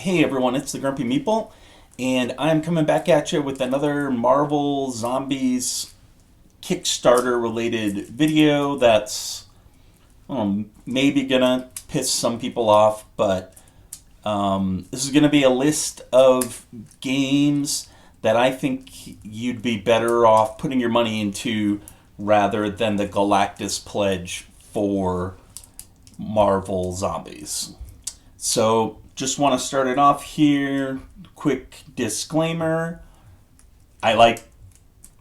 Hey everyone, it's the Grumpy Meeple, and I'm coming back at you with another Marvel Zombies Kickstarter related video that's maybe gonna piss some people off, but this is gonna be a list of games that I think you'd be better off putting your money into rather than the Galactus Pledge for Marvel Zombies. So, just want to start it off here. Quick disclaimer. I like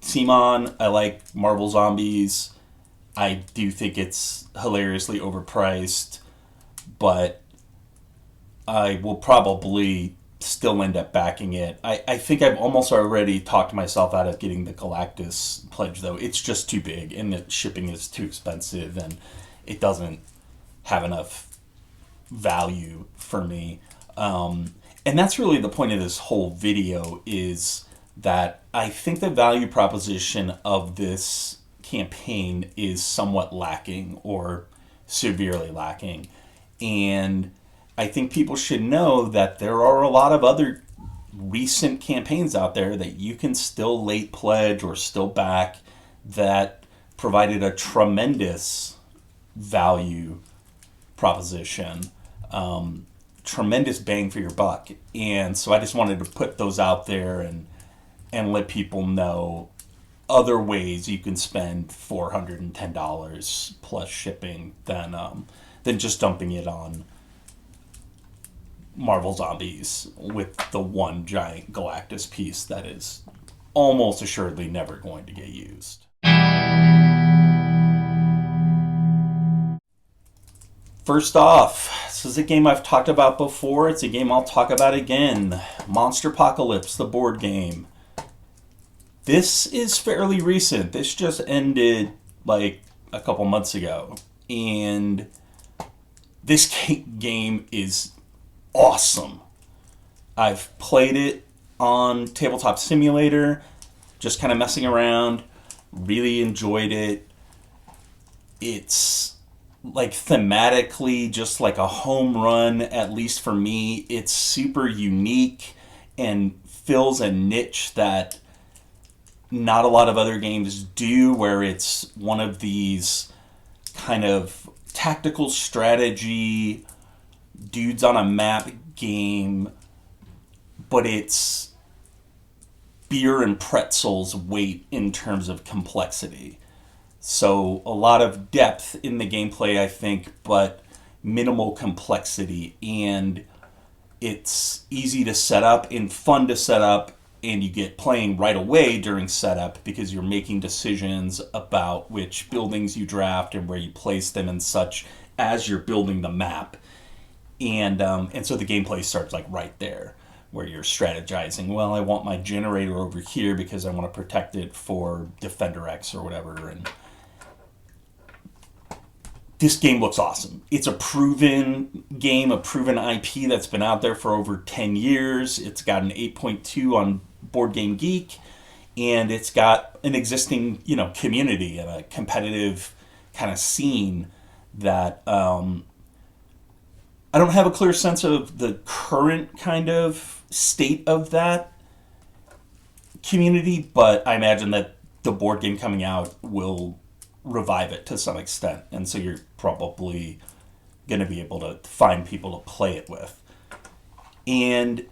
Simon. I like Marvel Zombies. I do think it's hilariously overpriced, but I will probably still end up backing it. I think I've almost already talked myself out of getting the Galactus Pledge, though. It's just too big, and the shipping is too expensive, and it doesn't have enough value for me. And that's really the point of this whole video, is that I think the value proposition of this campaign is somewhat lacking or severely lacking. And I think people should know that there are a lot of other recent campaigns out there that you can still late pledge or still back that provided a tremendous value proposition, tremendous bang for your buck. And so I just wanted to put those out there and let people know other ways you can spend $410 plus shipping than just dumping it on Marvel Zombies with the one giant Galactus piece that is almost assuredly never going to get used. First off, this is a game I've talked about before. It's a game I'll talk about again. Monster Apocalypse, the board game. This is fairly recent. This just ended like a couple months ago. And this game is awesome. I've played it on Tabletop Simulator, just kind of messing around. Really enjoyed it. It's like thematically just like a home run, at least for me. It's super unique and fills a niche that not a lot of other games do, where it's one of these kind of tactical strategy dudes on a map game, but it's beer and pretzels weight in terms of complexity. So a lot of depth in the gameplay, I think, but minimal complexity. And it's easy to set up and fun to set up, and you get playing right away during setup because you're making decisions about which buildings you draft and where you place them and such as you're building the map. And so the gameplay starts like right there, where you're strategizing. Well, I want my generator over here because I want to protect it for Defender X or whatever. And this game looks awesome. It's a proven game, a proven IP that's been out there for over 10 years. It's got an 8.2 on Board Game Geek, and it's got an existing, community and a competitive kind of scene that I don't have a clear sense of the current kind of state of that community, but I imagine that the board game coming out will revive it to some extent, and so you're probably going to be able to find people to play it with. And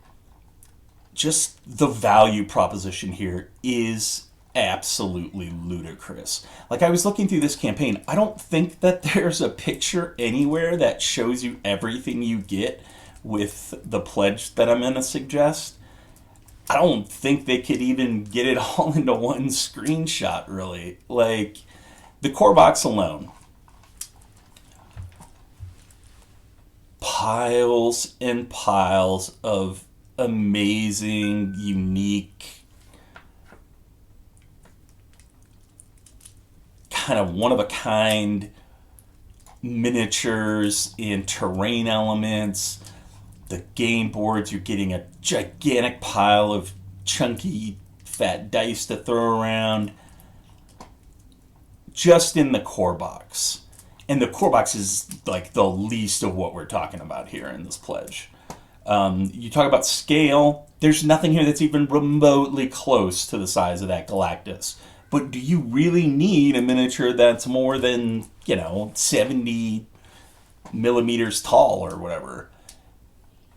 just the value proposition here is absolutely ludicrous. Like, I was looking through this campaign, I don't think that there's a picture anywhere that shows you everything you get with the pledge that I'm going to suggest. I don't think they could even get it all into one screenshot, really. Like, the core box alone, piles and piles of amazing, unique, kind of one-of-a-kind miniatures and terrain elements. The game boards, you're getting a gigantic pile of chunky, fat dice to throw around just in the core box. And the core box is like the least of what we're talking about here in this pledge. You talk about scale. There's nothing here that's even remotely close to the size of that Galactus. But do you really need a miniature that's more than, 70 millimeters tall or whatever?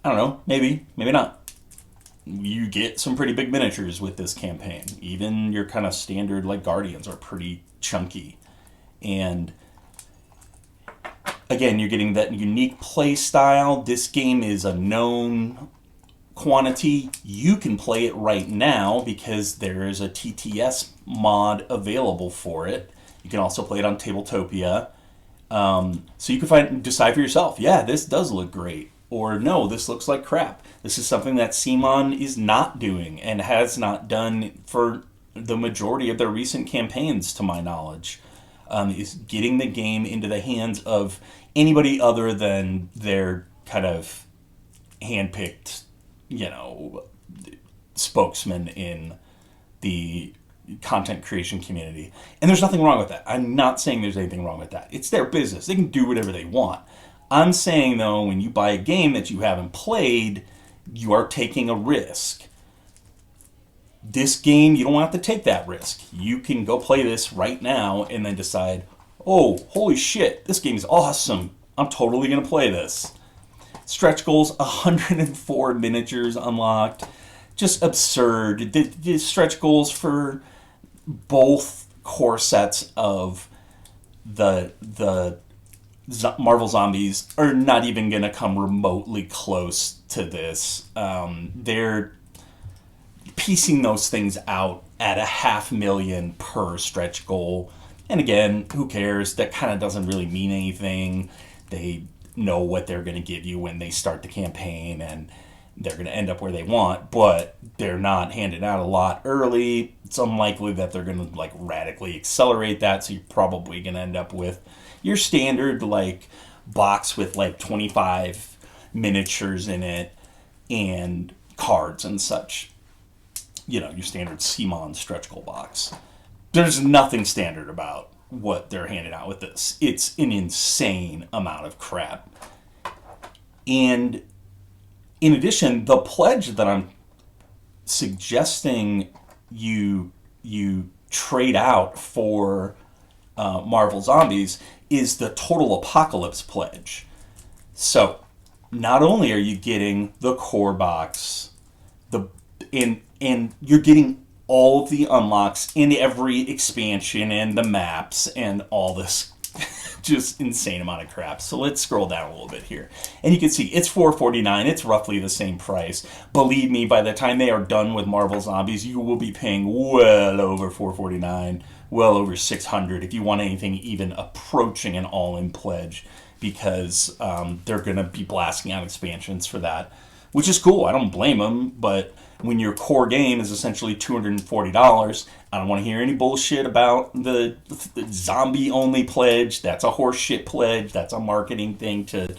I don't know. Maybe. Maybe not. You get some pretty big miniatures with this campaign. Even your kind of standard, like, Guardians are pretty chunky. And again, you're getting that unique play style. This game is a known quantity. You can play it right now because there is a TTS mod available for it. You can also play it on Tabletopia. So you can decide for yourself, yeah, this does look great. Or no, this looks like crap. This is something that CMON is not doing and has not done for the majority of their recent campaigns, to my knowledge. Is getting the game into the hands of anybody other than their kind of handpicked, spokesman in the content creation community. And there's nothing wrong with that. I'm not saying there's anything wrong with that. It's their business. They can do whatever they want. I'm saying, though, when you buy a game that you haven't played, you are taking a risk. This game, you don't have to take that risk. You can go play this right now and then decide, oh, holy shit, this game's awesome. I'm totally going to play this. Stretch goals, 104 miniatures unlocked. Just absurd. The stretch goals for both core sets of the Marvel Zombies are not even going to come remotely close to this. They're piecing those things out at 500,000 per stretch goal. And again, who cares? That kind of doesn't really mean anything. They know what they're going to give you when they start the campaign, and they're going to end up where they want, but they're not handing out a lot early. It's unlikely that they're going to radically accelerate that, so you're probably going to end up with your standard box with 25 miniatures in it and cards and such. Your standard CMON stretch goal box. There's nothing standard about what they're handing out with this. It's an insane amount of crap. And in addition, the pledge that I'm suggesting you trade out for Marvel Zombies is the Total Apocalypse Pledge. So, not only are you getting the core box, and you're getting all of the unlocks in every expansion and the maps and all this just insane amount of crap. So let's scroll down a little bit here. And you can see it's $4.49. It's roughly the same price. Believe me, by the time they are done with Marvel Zombies, you will be paying well over $4.49, well over $600 if you want anything even approaching an all-in pledge, because they're going to be blasting out expansions for that, which is cool. I don't blame them, but when your core game is essentially $240, I don't want to hear any bullshit about the zombie-only pledge. That's a horseshit pledge. That's a marketing thing to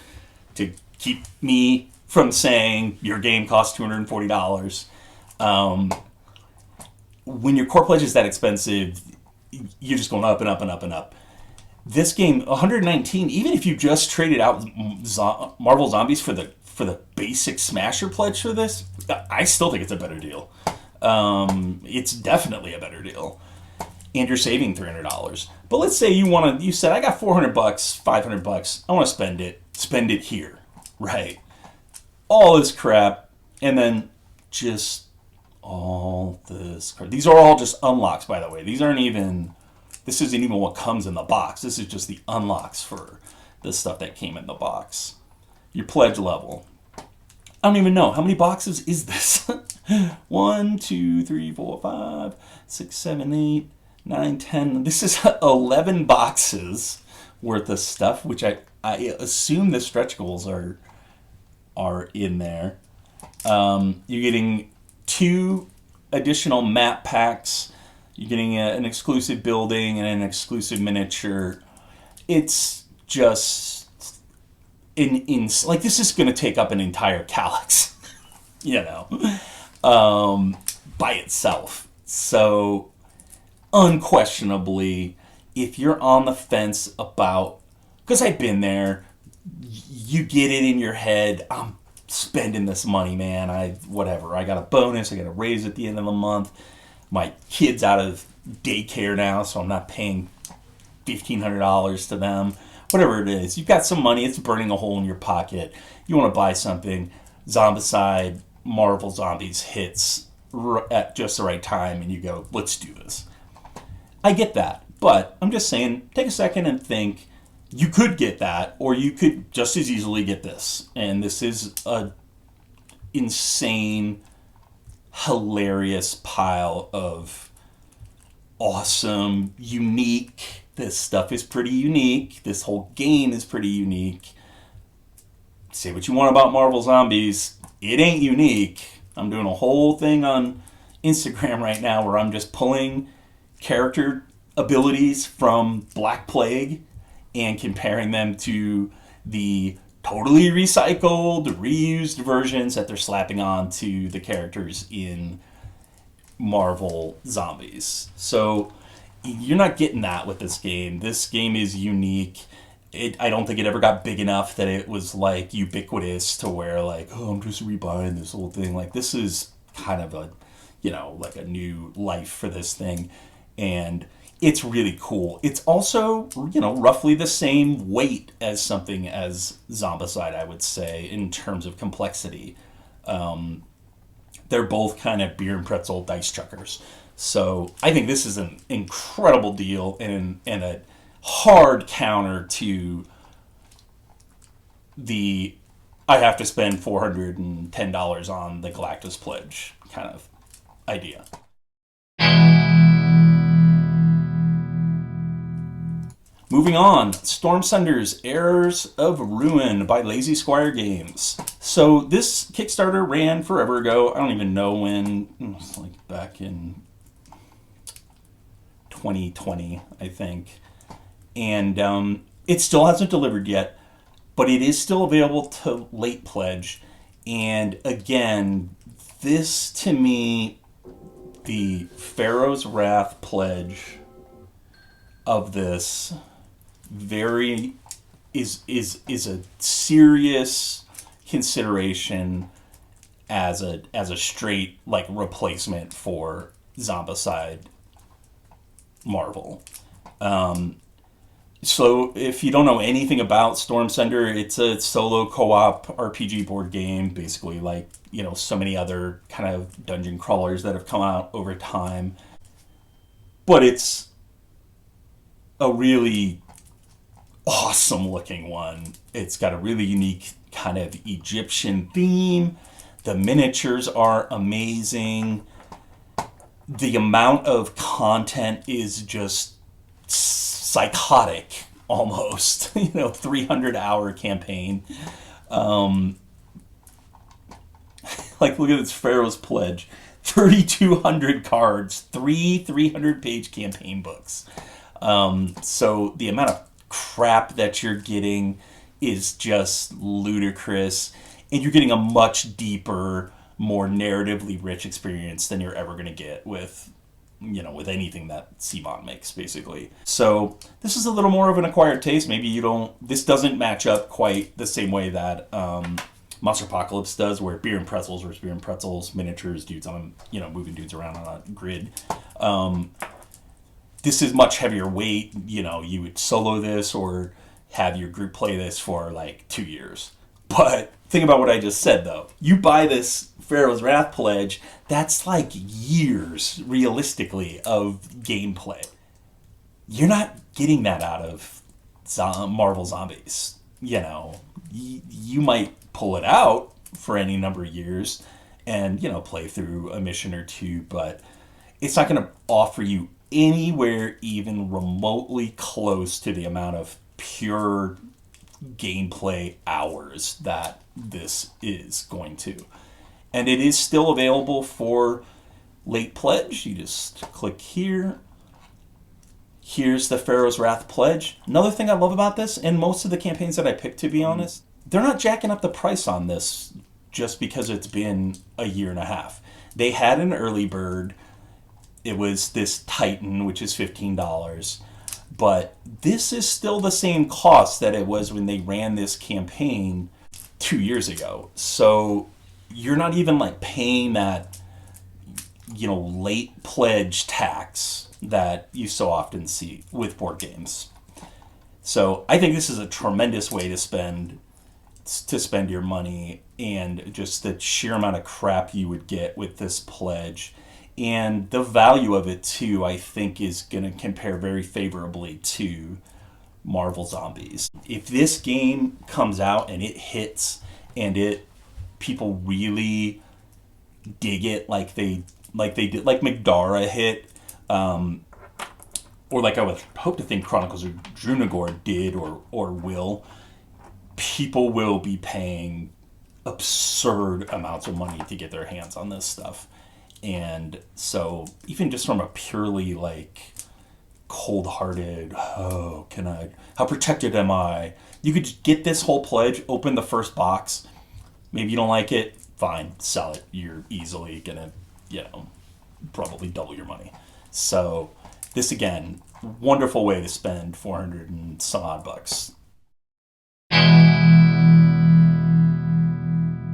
keep me from saying your game costs $240. When your core pledge is that expensive, you're just going up and up and up and up. This game, $119, even if you just traded out Marvel Zombies for the basic Smasher pledge for this, I still think it's a better deal. It's definitely a better deal. And you're saving $300. But let's say you said, I got $400, $500, I want to spend it here, right? All this crap, and then just all this crap. These are all just unlocks, by the way. This isn't even what comes in the box. This is just the unlocks for the stuff that came in the box. Your pledge level. I don't even know. How many boxes is this? 1, 2, 3, 4, 5, 6, 7, 8, 9, 10. This is 11 boxes worth of stuff, which I assume the stretch goals are in there. You're getting 2 additional map packs. You're getting an exclusive building and an exclusive miniature. It's just this is going to take up an entire Calyx, by itself. So, unquestionably, if you're on the fence about, because I've been there, you get it in your head, I'm spending this money, man. Whatever. I got a bonus. I got a raise at the end of the month. My kid's out of daycare now, so I'm not paying $1,500 to them. Whatever it is, you've got some money. It's burning a hole in your pocket. You want to buy something. Zombicide Marvel Zombies hits at just the right time, and you go, let's do this. I get that, but I'm just saying, take a second and think. You could get that, or you could just as easily get this. And this is a insane, hilarious pile of awesome, unique. This stuff is pretty unique. This whole game is pretty unique. Say what you want about Marvel Zombies, it ain't unique. I'm doing a whole thing on Instagram right now where I'm just pulling character abilities from Black Plague and comparing them to the totally recycled, reused versions that they're slapping on to the characters in Marvel Zombies. So you're not getting that with this game. This game is unique. I don't think it ever got big enough that it was like ubiquitous to where like, oh, I'm just rebuying this whole thing. Like this is kind of a, like a new life for this thing. And it's really cool. It's also, roughly the same weight as something as Zombicide, I would say, in terms of complexity. They're both kind of beer and pretzel dice chuckers. So I think this is an incredible deal and a hard counter to the I have to spend $410 on the Galactus Pledge kind of idea. Moving on, Storm Sunder's Heirs of Ruin by Lazy Squire Games. So this Kickstarter ran forever ago. I don't even know when. It was like back in 2020, I think. And it still hasn't delivered yet, but it is still available to late pledge. And again, this to me, the Pharaoh's Wrath pledge of this is a serious consideration as a straight like replacement for Zombicide Marvel. So if you don't know anything about Storm Sunder, it's a solo co-op RPG board game, basically like, so many other kind of dungeon crawlers that have come out over time. But it's a really awesome looking one. It's got a really unique kind of Egyptian theme. The miniatures are amazing. The amount of content is just psychotic almost. 300-hour campaign. Like look at this Pharaoh's Pledge. 3,200 cards, 300-page campaign books. So the amount of crap that you're getting is just ludicrous, and you're getting a much deeper, more narratively rich experience than you're ever going to get with anything that CMON makes, basically. So this is a little more of an acquired taste. Maybe this doesn't match up quite the same way that Monster Apocalypse does, where beer and pretzels versus beer and pretzels, miniatures, dudes on, moving dudes around on a grid. This is much heavier weight. You would solo this or have your group play this for like 2 years. But think about what I just said, though. You buy this Pharaoh's Wrath Pledge, that's like years, realistically, of gameplay. You're not getting that out of Marvel Zombies. You might pull it out for any number of years and, play through a mission or two, but it's not going to offer you anywhere even remotely close to the amount of pure gameplay hours that this is going to. And it is still available for late pledge. You just click here. Here's the Pharaoh's Wrath Pledge. Another thing I love about this, and most of the campaigns that I picked, to be honest, they're not jacking up the price on this just because it's been a year and a half. They had an early bird. It was this Titan, which is $15. But this is still the same cost that it was when they ran this campaign 2 years ago. So you're not even like paying that, late pledge tax that you so often see with board games. So I think this is a tremendous way to spend your money, and just the sheer amount of crap you would get with this pledge, and the value of it too, I think is going to compare very favorably to Marvel Zombies. If this game comes out and it hits, and it people really dig it like like Megdara hit, or like I would hope to think Chronicles of Drunagor did or will, people will be paying absurd amounts of money to get their hands on this stuff. And so even just from a purely like cold-hearted, how protected am I? You could just get this whole pledge, open the first box. Maybe you don't like it, fine, sell it. You're easily gonna, probably double your money. So this again, wonderful way to spend 400 and some odd bucks.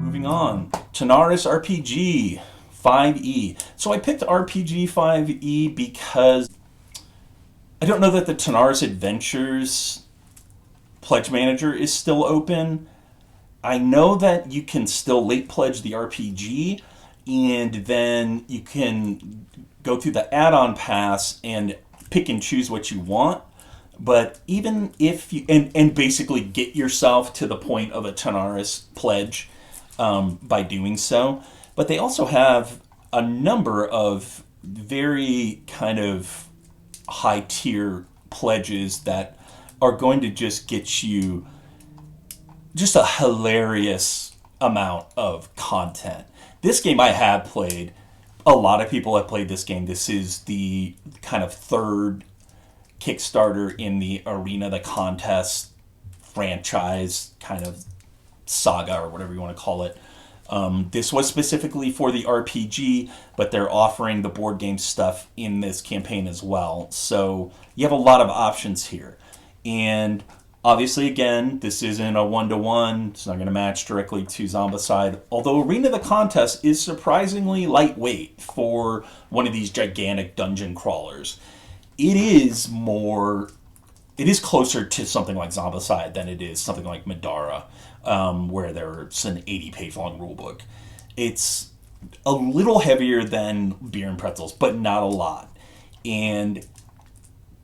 Moving on, Tanaris RPG 5e. So I picked RPG 5e because I don't know that the Tanaris Adventures Pledge Manager is still open. I know that you can still late pledge the RPG, and then you can go through the add-on pass and pick and choose what you want. But even if you and basically get yourself to the point of a Tanaris pledge by doing so, but they also have a number of very kind of high tier pledges that are going to just get you just a hilarious amount of content. This game I have played. A lot of people have played this game. This is the kind of third Kickstarter in the Arena, the contest franchise kind of saga, or whatever you want to call it. This was specifically for the RPG, but they're offering the board game stuff in this campaign as well. So you have a lot of options here. And obviously, again, this isn't a one-to-one. It's not going to match directly to Zombicide. Although Arena the Contest is surprisingly lightweight for one of these gigantic dungeon crawlers. It is closer to something like Zombicide than it is something like Madara, where there's an 80-page long rulebook. It's a little heavier than Beer and Pretzels, but not a lot. And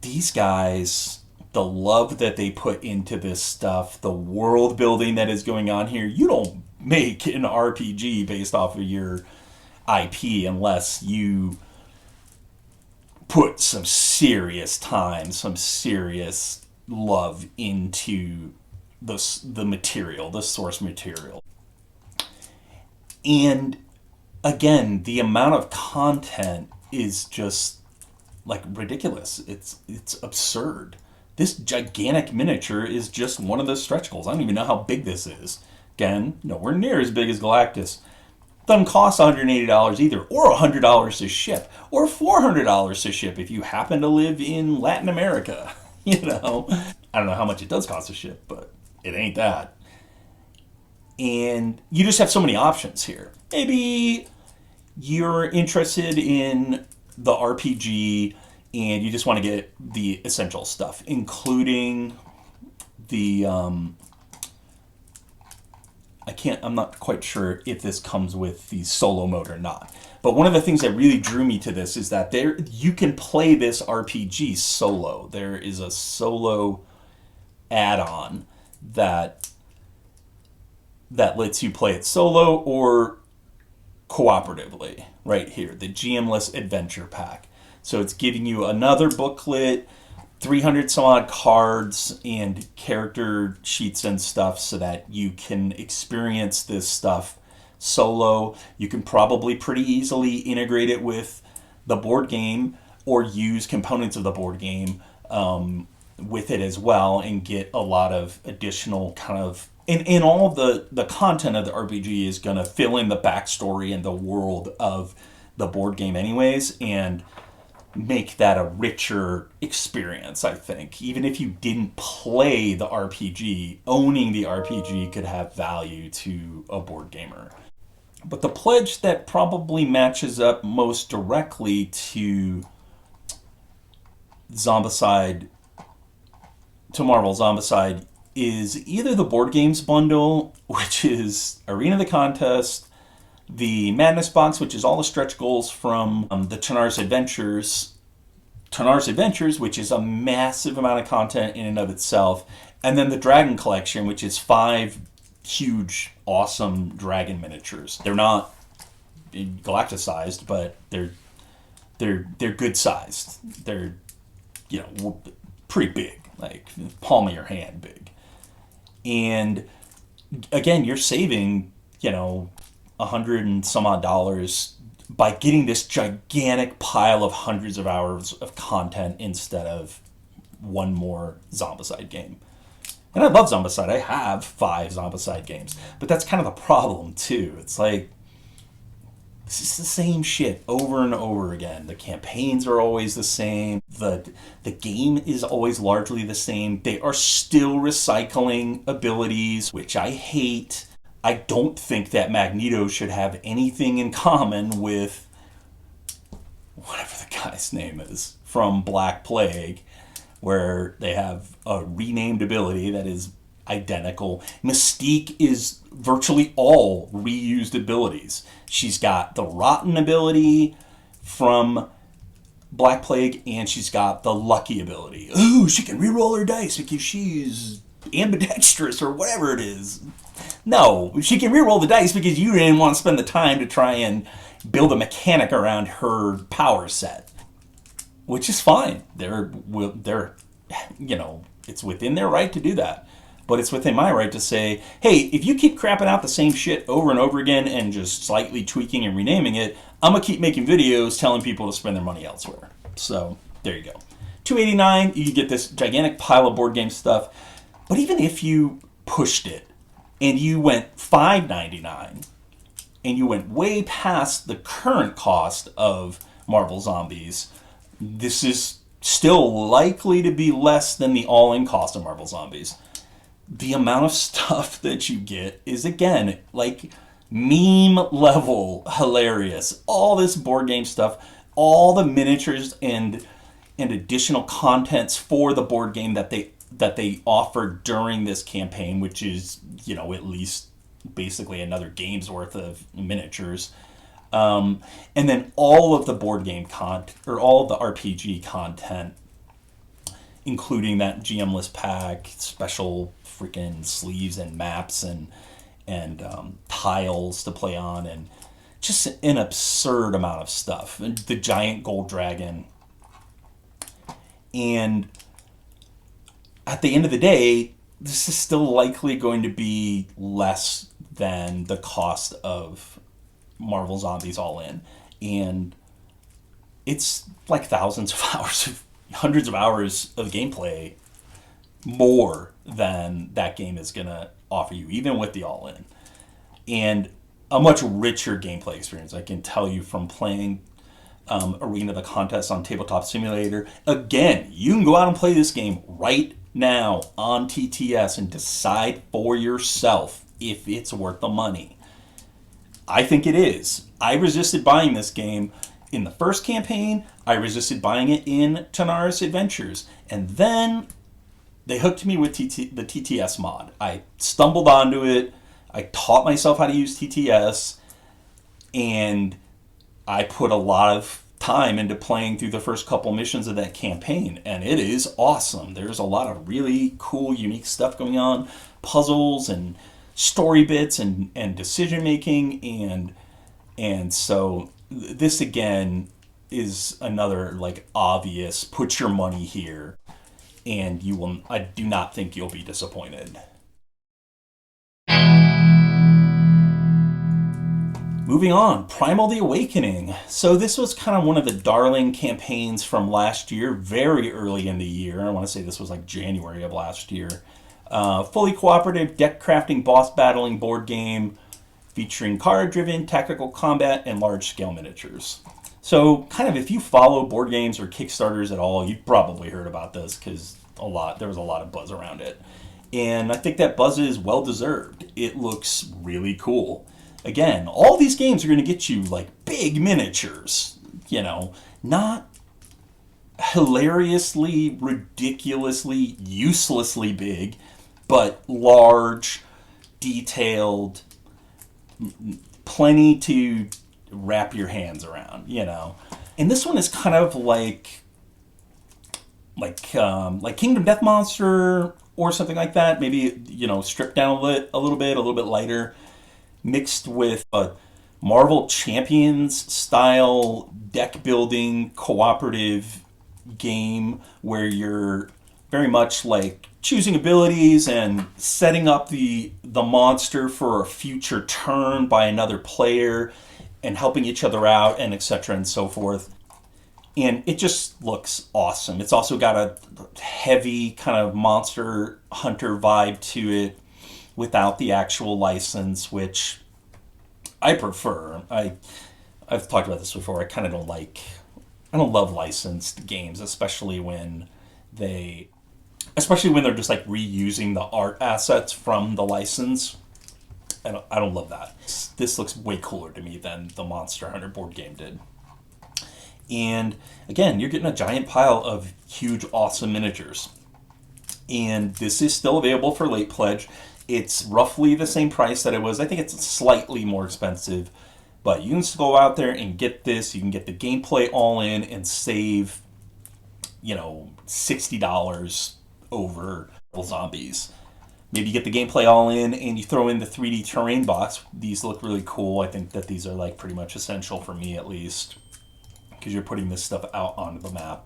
these guys, the love that they put into this stuff, the world building that is going on here, you don't make an RPG based off of your IP unless you put some serious time, some serious love into the material, the source material. And again, the amount of content is just like ridiculous. It's absurd. This gigantic miniature is just one of the stretch goals. I don't even know how big this is. Again, nowhere near as big as Galactus. Doesn't cost $180 either, or $100 to ship, or $400 to ship if you happen to live in Latin America. I don't know how much it does cost to ship, but it ain't that. And you just have so many options here. Maybe you're interested in the RPG and you just want to get the essential stuff, including the I'm not quite sure if this comes with the solo mode or not. But one of the things that really drew me to this is that you can play this RPG solo. There is a solo add-on that lets you play it solo or cooperatively right here, the GM-less Adventure Pack. So it's giving you another booklet, 300 some odd cards and character sheets and stuff so that you can experience this stuff solo. You can probably pretty easily integrate it with the board game or use components of the board game with it as well and get a lot of additional kind of... And all of the content of the RPG is going to fill in the backstory and the world of the board game anyways. And make that a richer experience, I think. Even if you didn't play the RPG, owning the RPG could have value to a board gamer. But the pledge that probably matches up most directly to Zombicide, to Marvel Zombicide, is either the board games bundle, which is Arena of the Contest, the Madness box, which is all the stretch goals from the Tanar's Adventures, which is a massive amount of content in and of itself, and then the Dragon Collection, which is 5 huge, awesome dragon miniatures. They're not Galactus sized, but they're good sized. They're, you know, pretty big, like palm of your hand big. And again, you're saving, you know, $100 and some odd by getting this gigantic pile of hundreds of hours of content instead of one more Zombicide game. And I love Zombicide. I have 5 Zombicide games. But that's kind of the problem, too. It's like, this is the same shit over and over again. The campaigns are always the same. The game is always largely the same. They are still recycling abilities, which I hate. I don't think that Magneto should have anything in common with whatever the guy's name is from Black Plague, where they have a renamed ability that is identical. Mystique is virtually all reused abilities. She's got the Rotten ability from Black Plague, and she's got the Lucky ability. Ooh, she can reroll her dice because she's ambidextrous or whatever it is. No, she can reroll the dice because you didn't want to spend the time to try and build a mechanic around her power set, which is fine. They're you know, it's within their right to do that. But it's within my right to say, hey, if you keep crapping out the same shit over and over again and just slightly tweaking and renaming it, I'm going to keep making videos telling people to spend their money elsewhere. So there you go. $2.89, you get this gigantic pile of board game stuff. But even if you pushed it and you went $5.99 and you went way past the current cost of Marvel Zombies, this is still likely to be less than the all-in cost of Marvel Zombies. The amount of stuff that you get is, again, like meme level hilarious. All this board game stuff, all the miniatures and additional contents for the board game that they offer during this campaign, which is, you know, at least basically another game's worth of miniatures. And then all of the board game content, or all of the RPG content, including that GM list pack, special freaking sleeves and maps and tiles to play on, and just an absurd amount of stuff. And the giant gold dragon. And at the end of the day, this is still likely going to be less than the cost of Marvel Zombies all in. And it's like thousands of hours, hundreds of hours of gameplay more than that game is going to offer you, even with the all in. And a much richer gameplay experience, I can tell you from playing Arena of the Contest on Tabletop Simulator. Again, you can go out and play this game right now on TTS and decide for yourself if it's worth the money. I think it is. I resisted buying this game in the first campaign. I resisted buying it in Tanar's Adventures. And then they hooked me with the TTS mod. I stumbled onto it. I taught myself how to use TTS. And I put a lot of time into playing through the first couple missions of that campaign. And it is awesome. There's a lot of really cool, unique stuff going on. Puzzles and story bits and decision making. And so this, again, is another, like, obvious put your money here. And you will. I do not think you'll be disappointed. Moving on, Primal the Awakening. So this was kind of one of the darling campaigns from last year, very early in the year. I want to say this was like January of last year. Fully cooperative, deck crafting, boss battling board game featuring card-driven tactical combat and large-scale miniatures. So, kind of, if you follow board games or Kickstarters at all, you've probably heard about this because there was a lot of buzz around it. And I think that buzz is well deserved. It looks really cool. Again, all these games are going to get you like big miniatures, not hilariously, ridiculously, uselessly big, but large, detailed, plenty to wrap your hands around. And this one is kind of like Kingdom Death Monster or something like that. Maybe stripped down a little bit lighter, mixed with a Marvel Champions style deck building cooperative game where you're very much like choosing abilities and setting up the monster for a future turn by another player and helping each other out and etc. and so forth. And it just looks awesome. It's also got a heavy kind of Monster Hunter vibe to it without the actual license, which I prefer. I've talked about this before. I don't love licensed games, especially when they're just like reusing the art assets from the license. I don't love that. This looks way cooler to me than the Monster Hunter board game did. And again, you're getting a giant pile of huge, awesome miniatures. And this is still available for late pledge. It's roughly the same price that it was. I think it's slightly more expensive. But you can just go out there and get this. You can get the gameplay all in and save, $60 over Zombies. Maybe you get the gameplay all in and you throw in the 3D terrain box. These look really cool. I think that these are like pretty much essential for me at least, because you're putting this stuff out onto the map.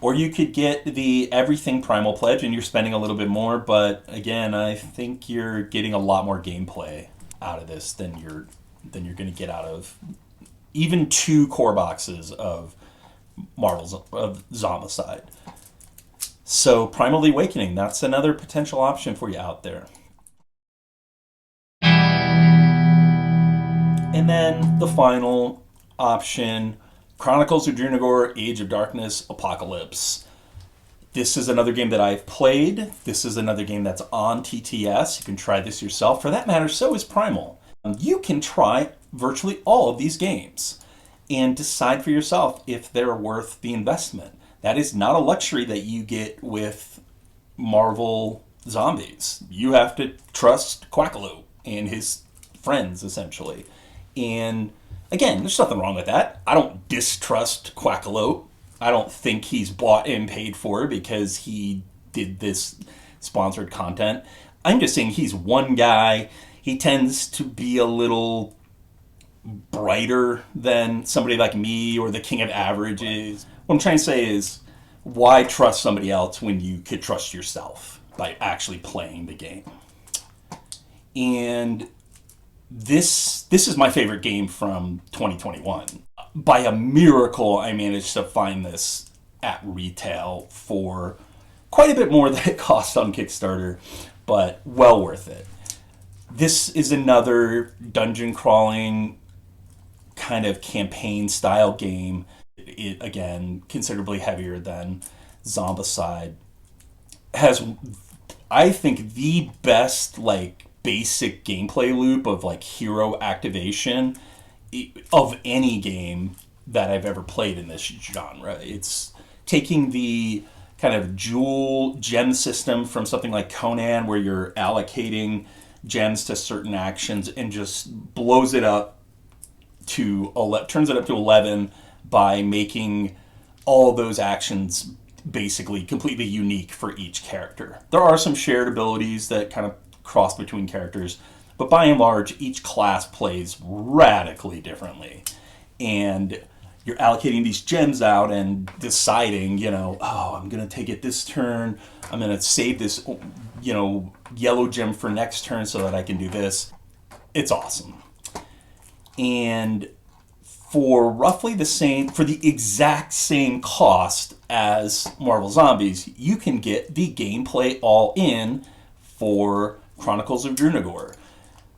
Or you could get the Everything Primal Pledge and you're spending a little bit more, but again, I think you're getting a lot more gameplay out of this than you're going to get out of even 2 core boxes of Zombicide. So Primal the Awakening, that's another potential option for you out there. And then the final option, Chronicles of Drunagor, Age of Darkness, Apocalypse. This is another game that I've played. This is another game that's on TTS. You can try this yourself. For that matter, so is Primal. You can try virtually all of these games and decide for yourself if they're worth the investment. That is not a luxury that you get with Marvel Zombies. You have to trust Quackaloo and his friends, essentially. And again, there's nothing wrong with that. I don't distrust Quackaloo. I don't think he's bought and paid for because he did this sponsored content. I'm just saying he's one guy. He tends to be a little brighter than somebody like me or the king of averages. What I'm trying to say is, why trust somebody else when you could trust yourself by actually playing the game? And this is my favorite game from 2021. By a miracle, I managed to find this at retail for quite a bit more than it cost on Kickstarter, but well worth it. This is another dungeon crawling kind of campaign style game. It, again, considerably heavier than Zombicide. Has, I think, the best like basic gameplay loop of like hero activation of any game that I've ever played in this genre. It's taking the kind of jewel gem system from something like Conan, where you're allocating gems to certain actions, and just blows it up to turns it up to 11 by making all those actions basically completely unique for each character. There are some shared abilities that kind of cross between characters, but by and large, each class plays radically differently. And you're allocating these gems out and deciding, I'm going to take it this turn. I'm going to save this, yellow gem for next turn so that I can do this. It's awesome. And for the exact same cost as Marvel Zombies, you can get the gameplay all in for Chronicles of Drunagor.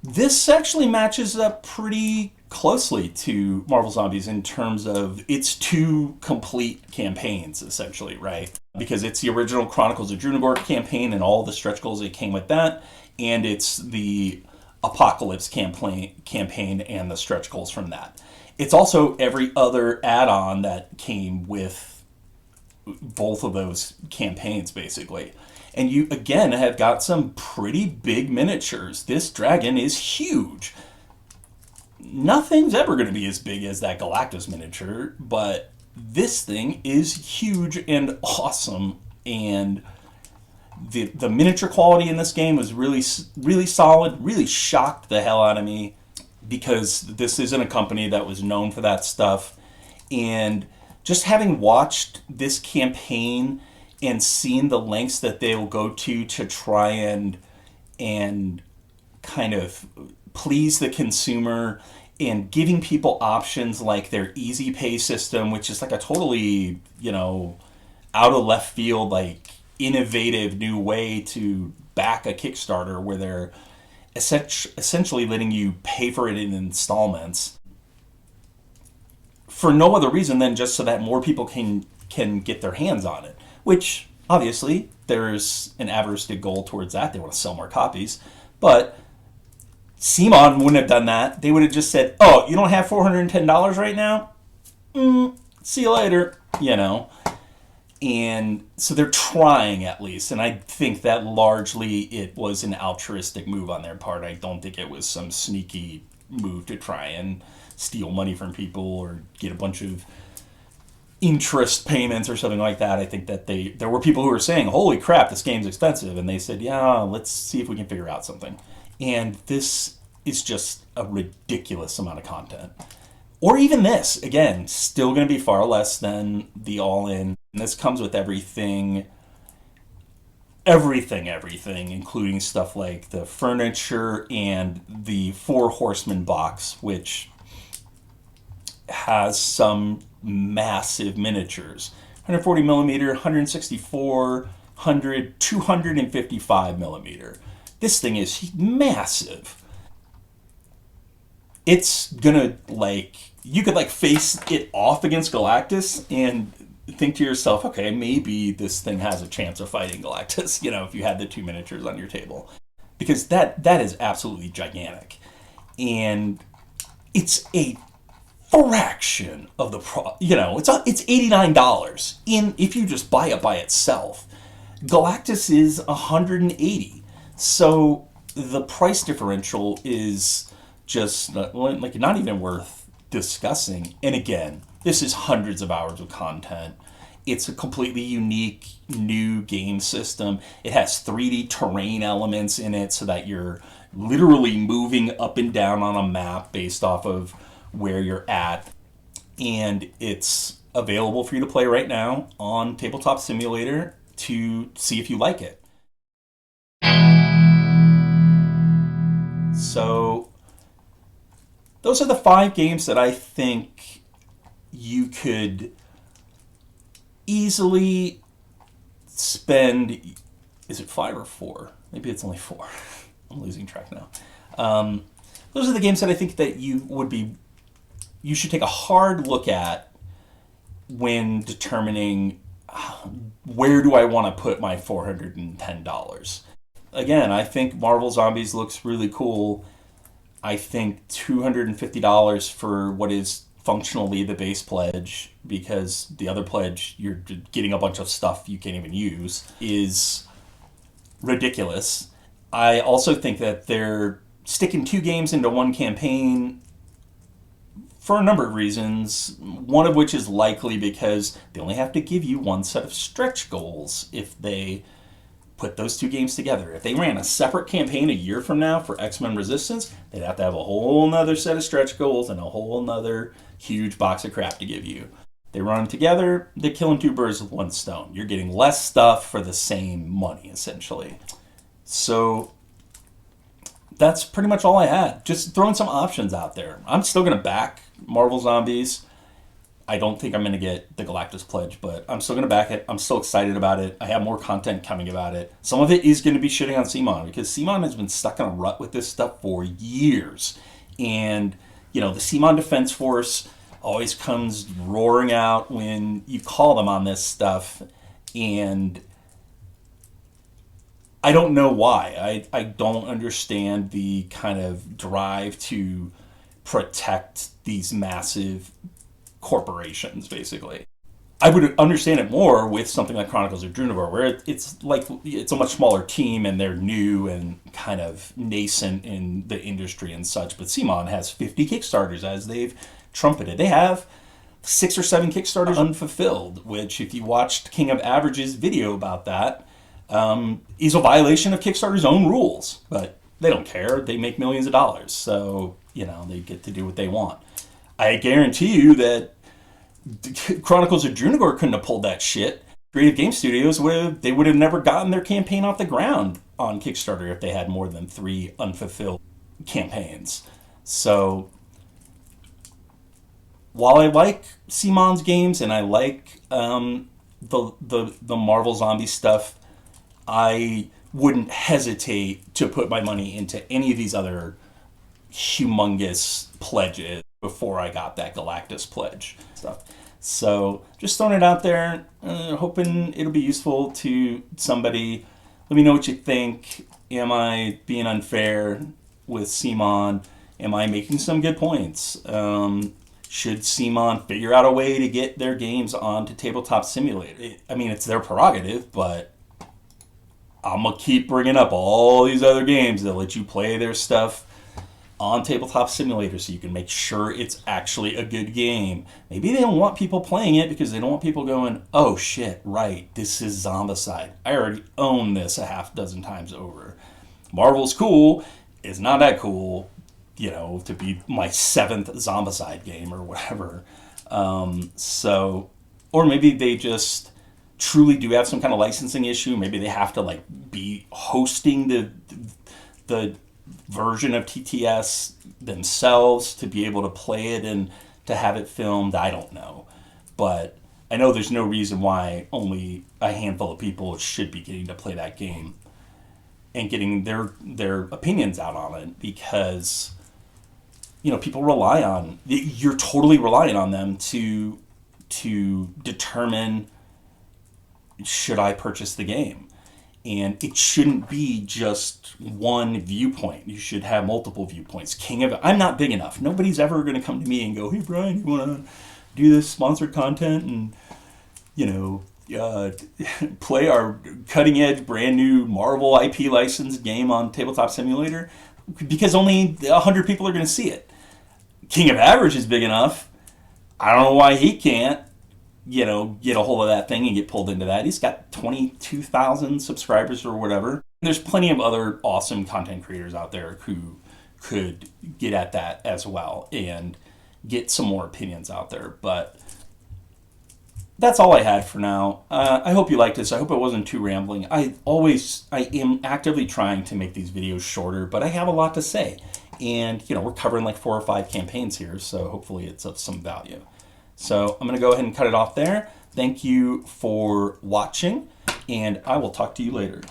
This actually matches up pretty closely to Marvel Zombies in terms of its two complete campaigns, essentially, right? Because it's the original Chronicles of Drunagor campaign and all the stretch goals that came with that, and it's the Apocalypse campaign and the stretch goals from that. It's also every other add-on that came with both of those campaigns, basically. And you, again, have got some pretty big miniatures. This dragon is huge. Nothing's ever going to be as big as that Galactus miniature, but this thing is huge and awesome. And the miniature quality in this game was really solid, really shocked the hell out of me, because this isn't a company that was known for that stuff. And just having watched this campaign and seen the lengths that they'll go to try and kind of please the consumer, and giving people options like their easy pay system, which is like a totally, out of left field, like innovative new way to back a Kickstarter, where they're essentially letting you pay for it in installments for no other reason than just so that more people can get their hands on it, which obviously there's an averice goal towards that. They want to sell more copies. But CMON wouldn't have done that. They would have just said, oh, you don't have $410 right now? See you later, And so they're trying, at least. And I think that largely it was an altruistic move on their part. I don't think it was some sneaky move to try and steal money from people or get a bunch of interest payments or something like that. I think that there were people who were saying, holy crap, this game's expensive. And they said, yeah, let's see if we can figure out something. And this is just a ridiculous amount of content. Or even this, again, still going to be far less than the all-in. And this comes with everything, including stuff like the furniture and the Four Horsemen box, which has some massive miniatures. 140 millimeter, 164, 100, 255 millimeter. This thing is massive. It's gonna, you could face it off against Galactus and think to yourself, okay, maybe this thing has a chance of fighting Galactus, if you had the two miniatures on your table. Because that is absolutely gigantic. And it's a fraction of the it's $89 if you just buy it by itself. Galactus is $180. So the price differential is just not even worth discussing. And again, this is hundreds of hours of content. It's a completely unique new game system. It has 3D terrain elements in it so that you're literally moving up and down on a map based off of where you're at. And it's available for you to play right now on Tabletop Simulator to see if you like it. So those are the 5 games that I think you could easily spend. Is it 5 or 4? Maybe it's only 4. I'm losing track now. Those are the games that I think that you should take a hard look at when determining where do I want to put my $410. Again, I think Marvel Zombies looks really cool. I think $250 for what is functionally the base pledge, because the other pledge, you're getting a bunch of stuff you can't even use, is ridiculous. I also think that they're sticking 2 games into one campaign for a number of reasons, one of which is likely because they only have to give you one set of stretch goals if they put those 2 games together. If they ran a separate campaign a year from now for X-Men Resistance, they'd have to have a whole nother set of stretch goals and a whole nother huge box of crap to give you. They run them together, they're killing 2 birds with 1 stone. You're getting less stuff for the same money, essentially. So that's pretty much all I had. Just throwing some options out there. I'm still going to back Marvel Zombies. I don't think I'm going to get the Galactus Pledge, but I'm still going to back it. I'm still excited about it. I have more content coming about it. Some of it is going to be shitting on CMON, because CMON has been stuck in a rut with this stuff for years. And the CMON Defense Force always comes roaring out when you call them on this stuff, and I don't know why. I don't understand the kind of drive to protect these massive corporations, basically. I would understand it more with something like Chronicles of Drunivor, where it's a much smaller team and they're new and kind of nascent in the industry and such. But CMON has 50 Kickstarters, as they've trumpeted. They have 6 or 7 Kickstarters unfulfilled, which, if you watched King of Average's video about that, is a violation of Kickstarter's own rules. But they don't care. They make millions of dollars, so they get to do what they want. I guarantee you that Chronicles of Drunivor couldn't have pulled that shit. Creative Game Studios would have never gotten their campaign off the ground on Kickstarter if they had more than 3 unfulfilled campaigns. So while I like CMON's games and I like the Marvel Zombie stuff, I wouldn't hesitate to put my money into any of these other humongous pledges before I got that Galactus Pledge stuff. So just throwing it out there, hoping it'll be useful to somebody. Let me know what you think. Am I being unfair with CMON? Am I making some good points? Should CMON figure out a way to get their games onto Tabletop Simulator? I mean, it's their prerogative, but I'm going to keep bringing up all these other games that let you play their stuff on Tabletop Simulator so you can make sure it's actually a good game. Maybe they don't want people playing it because they don't want people going, oh shit, right, this is Zombicide. I already own this a half dozen times over. Marvel's cool. It's not that cool, to be my 7th Zombicide game or whatever. Or maybe they just truly do have some kind of licensing issue. Maybe they have to be hosting the version of TTS themselves to be able to play it and to have it filmed. I don't know, but I know there's no reason why only a handful of people should be getting to play that game and getting their opinions out on it, because people rely on, you're totally relying on them to determine, should I purchase the game? And it shouldn't be just one viewpoint. You should have multiple viewpoints. I'm not big enough. Nobody's ever going to come to me and go, hey, Brian, you want to do this sponsored content and, play our cutting-edge, brand-new Marvel IP licensed game on Tabletop Simulator? Because only 100 people are going to see it. King of Average is big enough. I don't know why he can't get a hold of that thing and get pulled into that. He's got 22,000 subscribers or whatever. There's plenty of other awesome content creators out there who could get at that as well and get some more opinions out there. But that's all I had for now. I hope you liked this. I hope it wasn't too rambling. I am actively trying to make these videos shorter, but I have a lot to say. And, we're covering 4 or 5 campaigns here, so hopefully it's of some value. So I'm going to go ahead and cut it off there. Thank you for watching, and I will talk to you later.